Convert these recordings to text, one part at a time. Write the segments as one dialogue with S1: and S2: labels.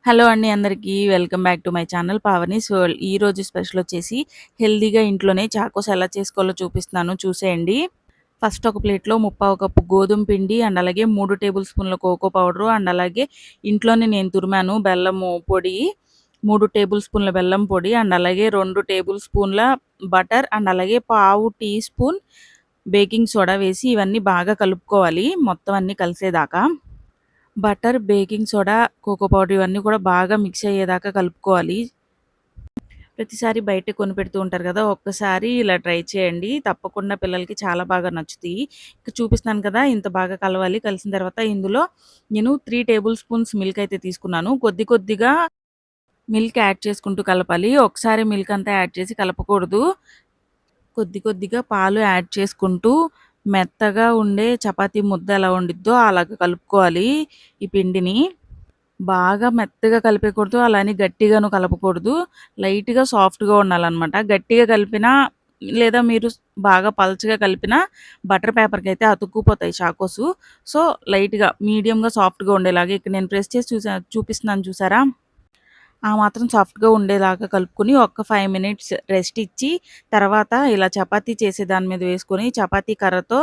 S1: Hello అండి అందరికీ. Welcome back to my channel Pavani's world. ఈరోజు స్పెషల్ వచ్చేసి హెల్తీగా ఇంట్లోనే చాకోస్ ఎలా చేసుకోవాలో చూపిస్తున్నాను చూసేయండి. ఫస్ట్ ఒక ప్లేట్‌లో ముప్పావు కప్పు గోధుమ పిండి అండ్ అలాగే 3 టేబుల్ స్పూన్ల కోకో పౌడరు అండ్ అలాగే ఇంట్లోనే నేను తురిమాను బెల్లము పొడి, 3 టేబుల్ స్పూన్ల బెల్లం పొడి అండ్ అలాగే 2 టేబుల్ స్పూన్ల బటర్ అండ్ అలాగే పావు టీ స్పూన్ బేకింగ్ సోడా వేసి ఇవన్నీ బాగా కలుపుకోవాలి మొత్తం అన్నీ కలిసేదాకా. Butter, baking soda, cocoa powder ఇవన్నీ కూడా బాగా మిక్స్ అయ్యేదాకా కలుపుకోవాలి. ప్రతిసారి బయటే కొనిపెడుతూ ఉంటారు కదా! ఒక్కసారి ఇలా ట్రై చేయండి. తప్పకుండా పిల్లలకి చాలా బాగా నచ్చుతాయి. ఇక్కడ చూపిస్తున్నాను కదా! ఇంత బాగా కలవాలి. కలిసిన తర్వాత ఇందులో నేను 3 టేబుల్ స్పూన్స్ మిల్క్ అయితే తీసుకున్నాను. కొద్ది కొద్దిగా మిల్క్ యాడ్ చేసుకుంటూ కలపాలి. ఒకసారి మిల్క్ అంతా యాడ్ చేసి కలపకూడదు. కొద్ది కొద్దిగా పాలు యాడ్ చేసుకుంటూ మెత్తగా ఉండే చపాతీ ముద్ద ఎలా ఉండిద్దో అలాగ కలుపుకోవాలి ఈ పిండిని. బాగా మెత్తగా కలిపేయకూడదు. అలా అని గట్టిగాను కలపకూడదు. లైట్‌గా సాఫ్ట్‌గా ఉండాలనమాట. గట్టిగా కలిపినా లేదా మీరు బాగా పల్చగా కలిపినా బటర్ పేపర్‌కైతే అతుక్కుపోతాయి చాకోసు. సో, లైట్‌గా మీడియంగా సాఫ్ట్‌గా ఉండేలాగా ఇక్కడ నేను ప్రెస్ చేసి చూపిస్తున్నాను చూసారా? ఆ మాత్రం సాఫ్ట్‌గా ఉండేలాగా కలుపుకొని ఒక్క 5 మినిట్స్ రెస్ట్ ఇచ్చి, తర్వాత ఇలా చపాతీ చేసే దాని మీద వేసుకొని చపాతీ కర్రతో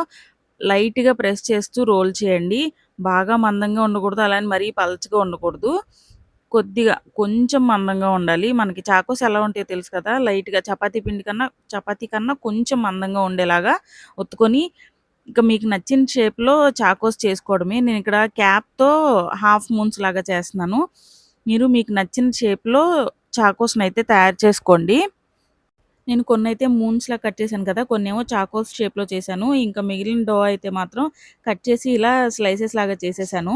S1: లైట్‌గా ప్రెస్ చేస్తూ రోల్ చేయండి. బాగా మందంగా ఉండకూడదు. అలా అని మరీ పల్చగా ఉండకూడదు. కొద్దిగా కొంచెం మందంగా ఉండాలి. మనకి చాకోస్ ఎలా ఉంటాయో తెలుసు కదా! లైట్‌గా చపాతీ కన్నా కొంచెం మందంగా ఉండేలాగా ఒత్తుకొని, ఇక మీకు నచ్చిన షేప్‌లో చాకోస్ చేసుకోవడమే. నేనిక్కడ క్యాప్‌తో హాఫ్ మూన్స్ లాగా చేస్తున్నాను. మీరు మీకు నచ్చిన షేప్‌లో చాకోస్‌నైతే తయారు చేసుకోండి. నేను కొన్నైతే మూన్స్‌లా కట్ చేశాను కదా! కొన్నేమో చాకోస్ షేప్‌లో చేశాను. ఇంకా మిగిలిన డో అయితే మాత్రం కట్ చేసి ఇలా స్లైసెస్ లాగా చేసేసాను.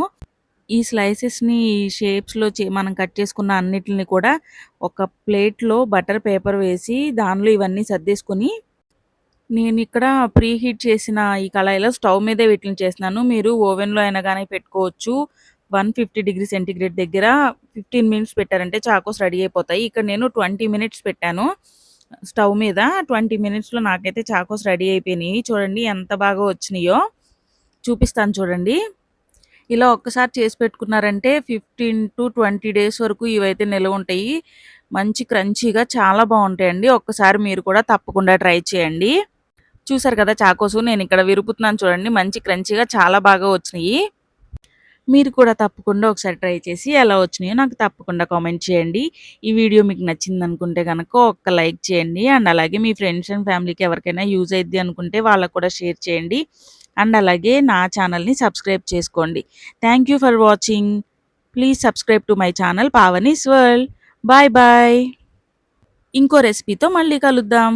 S1: ఈ స్లైసెస్‌ని షేప్స్‌లో మనం కట్ చేసుకున్న అన్నిటిని కూడా ఒక ప్లేట్‌లో బటర్ పేపర్ వేసి దానిలో ఇవన్నీ సర్దేసుకొని, నేనిక్కడ ప్రీ హీట్ చేసిన ఈ కళాయిలో స్టవ్ మీదే వీటిలిని చేస్తున్నాను. మీరు ఓవెన్‌లో అయినా గాని పెట్టుకోవచ్చు. 150 డిగ్రీ సెంటీగ్రేడ్ దగ్గర 15 మినిట్స్ పెట్టారంటే చాకోస్ రెడీ అయిపోతాయి. ఇక్కడ నేను 20 మినిట్స్ పెట్టాను స్టవ్ మీద. 20 మినిట్స్‌లో నాకైతే చాకోస్ రెడీ అయిపోయినియి. చూడండి ఎంత బాగా వచ్చినియో. చూపిస్తాను చూడండి. ఇలా ఒక్కసారి చేసి పెట్టుకున్నారంటే 15-20 డేస్ వరకు ఇవైతే నిలవుంటాయి. మంచి క్రంచీగా చాలా బావుంటాయండి. ఒక్కసారి మీరు కూడా తప్పకుండా ట్రై చేయండి. చూసారు కదా చాకోసు నేనిక్కడ విరుపుతున్నాను చూడండి. మంచి క్రంచీగా చాలా బాగా వచ్చినియి. మీరు కూడా తప్పకుండా ఒకసారి ట్రై చేసి ఎలా వచ్చినాయో నాకు తప్పకుండా కామెంట్ చేయండి. ఈ వీడియో మీకు నచ్చిందనుకుంటే గనక ఒక్క లైక్ చేయండి. అండ్ అలాగే మీ ఫ్రెండ్స్ అండ్ ఫ్యామిలీకి ఎవరికైనా యూజ్ అయిద్ది అనుకుంటే వాళ్ళకి కూడా షేర్ చేయండి. అండ్ అలాగే నా ఛానల్‌ని సబ్స్క్రైబ్ చేసుకోండి. Thank you for watching. Please subscribe to my channel Pavani's world. Bye bye. ఇంకో రెసిపీతో మళ్ళీ కలుద్దాం.